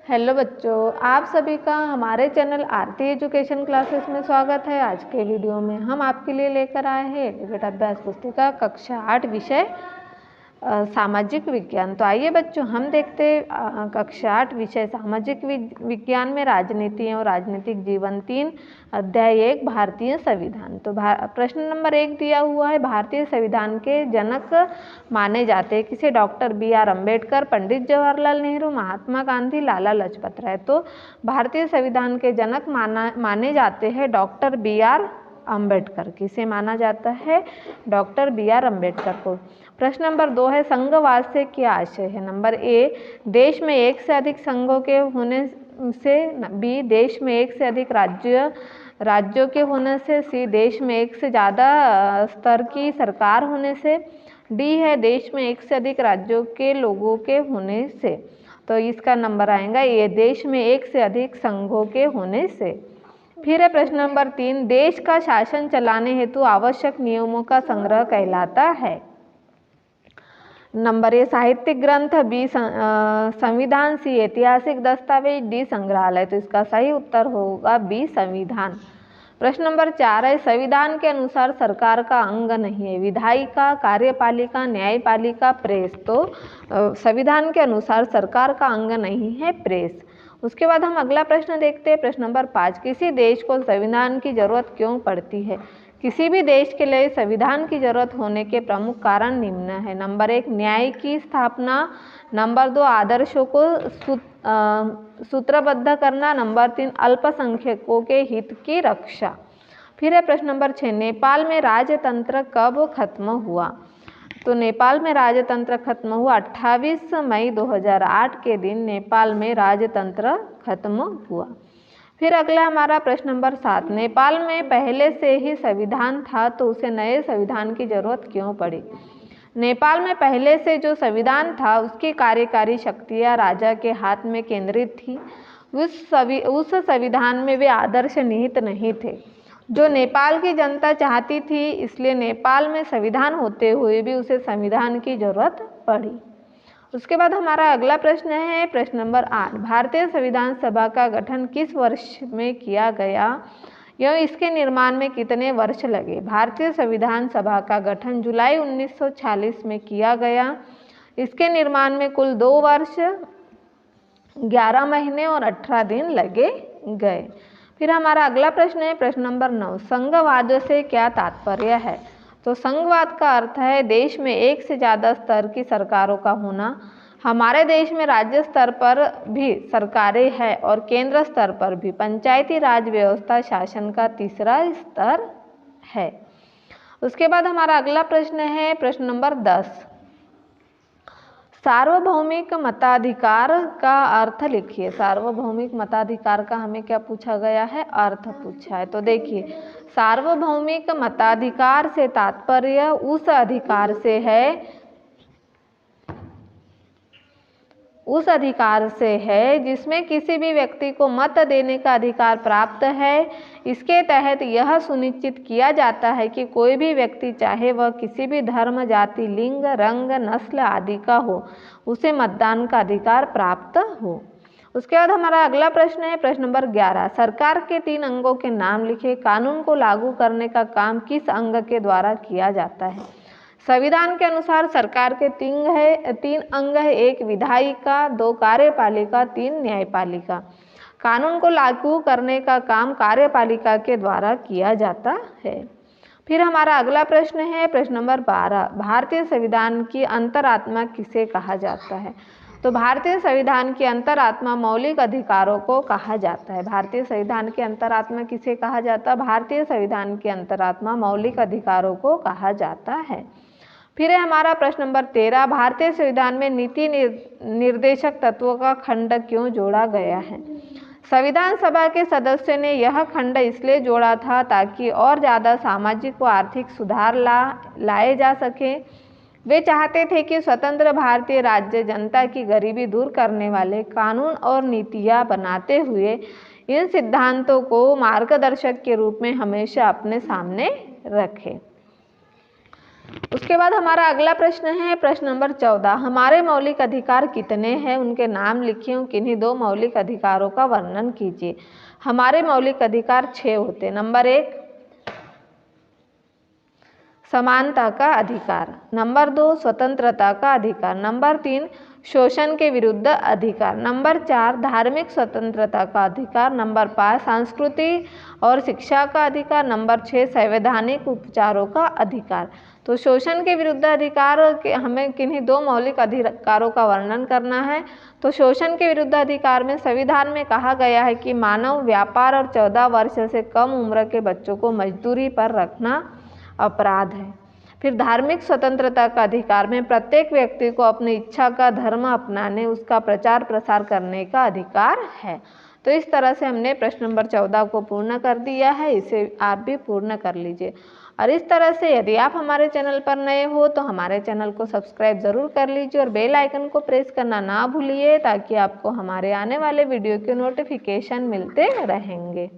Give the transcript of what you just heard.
Hello बच्चों, आप सभी का हमारे चैनल आरती एजुकेशन क्लासेस में स्वागत है। आज के वीडियो में हम आपके लिए लेकर आए हैं एलिवेट अभ्यास पुस्तिका कक्षा 8 विषय सामाजिक विज्ञान। तो आइए बच्चों हम देखते कक्षा 8 विषय सामाजिक विज्ञान में राजनीति और राजनीतिक जीवन 3 अध्याय 1 भारतीय संविधान। तो प्रश्न नंबर 1 दिया हुआ है, भारतीय संविधान के जनक माने जाते हैं किसे? Doctor B.R. अम्बेडकर, पंडित जवाहरलाल नेहरू, महात्मा गांधी, लाला लाजपत राय। तो भारतीय संविधान के जनक माने जाते हैं डॉक्टर B.R. अम्बेडकर। किसे माना जाता है? Doctor B.R. अम्बेडकर को। प्रश्न नंबर 2 है, संघवाद से क्या आशय है? नंबर ए, देश में एक से अधिक संघों के होने से। बी, देश में एक से अधिक राज्यों के होने से। सी, देश में एक से ज़्यादा स्तर की सरकार होने से। डी है, देश में एक से अधिक राज्यों के लोगों के होने से। तो इसका नंबर आएगा ये, देश में एक से अधिक संघों के होने से। फिर है प्रश्न नंबर 3, देश का शासन चलाने हेतु आवश्यक नियमों का संग्रह कहलाता है। नंबर ए, साहित्यिक ग्रंथ, बी संविधान, सी ऐतिहासिक दस्तावेज, डी संग्रहालय। तो इसका सही उत्तर होगा बी संविधान। प्रश्न नंबर 4 है, संविधान के अनुसार सरकार का अंग नहीं है। विधायिका, कार्यपालिका, न्यायपालिका, प्रेस। तो संविधान के अनुसार सरकार का अंग नहीं है प्रेस। उसके बाद हम अगला प्रश्न देखते हैं। प्रश्न नंबर 5, किसी देश को संविधान की जरूरत क्यों पड़ती है? किसी भी देश के लिए संविधान की जरूरत होने के प्रमुख कारण निम्न है। नंबर 1, न्याय की स्थापना। नंबर 2, आदर्शों को सूत्रबद्ध करना। नंबर 3, अल्पसंख्यकों के हित की रक्षा। फिर है प्रश्न नंबर 6, नेपाल में राजतंत्र कब खत्म हुआ? तो नेपाल में राजतंत्र खत्म हुआ 28 मई 2008 के दिन नेपाल में राजतंत्र खत्म हुआ। फिर अगला हमारा प्रश्न नंबर 7, नेपाल में पहले से ही संविधान था तो उसे नए संविधान की जरूरत क्यों पड़ी? नेपाल में पहले से जो संविधान था उसकी कार्यकारी शक्तियां राजा के हाथ में केंद्रित थी। उस संविधान में वे आदर्श निहित नहीं थे जो नेपाल की जनता चाहती थी, इसलिए नेपाल में संविधान होते हुए भी उसे संविधान की जरूरत पड़ी। उसके बाद हमारा अगला प्रश्न है प्रश्न नंबर 8, भारतीय संविधान सभा का गठन किस वर्ष में किया गया एवं इसके निर्माण में कितने वर्ष लगे? भारतीय संविधान सभा का गठन जुलाई 1946 में किया गया। इसके निर्माण में कुल 2 वर्ष 11 महीने और 18 दिन लगे गए। फिर हमारा अगला प्रश्न है प्रश्न नंबर 9, संघवाद से क्या तात्पर्य है? तो संघवाद का अर्थ है देश में एक से ज़्यादा स्तर की सरकारों का होना। हमारे देश में राज्य स्तर पर भी सरकारें हैं और केंद्र स्तर पर भी। पंचायती राज व्यवस्था शासन का तीसरा स्तर है। उसके बाद हमारा अगला प्रश्न है प्रश्न नंबर 10, सार्वभौमिक मताधिकार का अर्थ लिखिए। सार्वभौमिक मताधिकार का हमें क्या पूछा गया है? अर्थ पूछा है। तो देखिए, सार्वभौमिक मताधिकार से तात्पर्य उस अधिकार से है जिसमें किसी भी व्यक्ति को मत देने का अधिकार प्राप्त है। इसके तहत यह सुनिश्चित किया जाता है कि कोई भी व्यक्ति, चाहे वह किसी भी धर्म, जाति, लिंग, रंग, नस्ल आदि का हो, उसे मतदान का अधिकार प्राप्त हो। उसके बाद हमारा अगला प्रश्न है प्रश्न नंबर 11, सरकार के 3 अंगों के नाम लिखे। कानून को लागू करने का काम किस अंग के द्वारा किया जाता है? संविधान के अनुसार सरकार के 3 अंग है, 1 विधायिका, 2 कार्यपालिका, 3 न्यायपालिका। कानून को लागू करने का काम कार्यपालिका के द्वारा किया जाता है। फिर हमारा अगला प्रश्न है प्रश्न नंबर 12, भारतीय संविधान की अंतरात्मा किसे कहा जाता है? तो भारतीय संविधान की अंतरात्मा मौलिक अधिकारों को कहा जाता है। भारतीय संविधान की अंतरात्मा किसे कहा जाता है? भारतीय संविधान की अंतरात्मा मौलिक अधिकारों को कहा जाता है। फिर है हमारा प्रश्न नंबर 13, भारतीय संविधान में नीति निर्देशक तत्वों का खंड क्यों जोड़ा गया है? संविधान सभा के सदस्यों ने यह खंड इसलिए जोड़ा था ताकि और ज़्यादा सामाजिक व आर्थिक सुधार लाए जा सके। वे चाहते थे कि स्वतंत्र भारतीय राज्य जनता की गरीबी दूर करने वाले कानून और नीतियाँ बनाते हुए इन सिद्धांतों को मार्गदर्शक के रूप में हमेशा अपने सामने रखें। उसके बाद हमारा अगला प्रश्न है प्रश्न नंबर 14। हमारे मौलिक अधिकार कितने हैं, उनके नाम लिखिए, किन्हीं 2 मौलिक अधिकारों का वर्णन कीजिए। हमारे मौलिक अधिकार 6 होते हैं। नंबर 1 समानता का अधिकार, नंबर 2 स्वतंत्रता का अधिकार, नंबर 3 शोषण के विरुद्ध अधिकार, नंबर 4 धार्मिक स्वतंत्रता का अधिकार, नंबर 5 संस्कृति और शिक्षा का अधिकार, नंबर 6 संवैधानिक उपचारों का अधिकार। तो शोषण के विरुद्ध अधिकार हमें किन्हीं 2 मौलिक अधिकारों का वर्णन करना है। तो शोषण के विरुद्ध अधिकार में संविधान में कहा गया है कि मानव व्यापार और 14 वर्ष से कम उम्र के बच्चों को मजदूरी पर रखना अपराध है। फिर धार्मिक स्वतंत्रता का अधिकार में प्रत्येक व्यक्ति को अपनी इच्छा का धर्म अपनाने, उसका प्रचार प्रसार करने का अधिकार है। तो इस तरह से हमने प्रश्न नंबर 14 को पूर्ण कर दिया है, इसे आप भी पूर्ण कर लीजिए। और इस तरह से यदि आप हमारे चैनल पर नए हो तो हमारे चैनल को सब्सक्राइब ज़रूर कर लीजिए और बेल आइकन को प्रेस करना ना भूलिए, ताकि आपको हमारे आने वाले वीडियो के नोटिफिकेशन मिलते रहेंगे।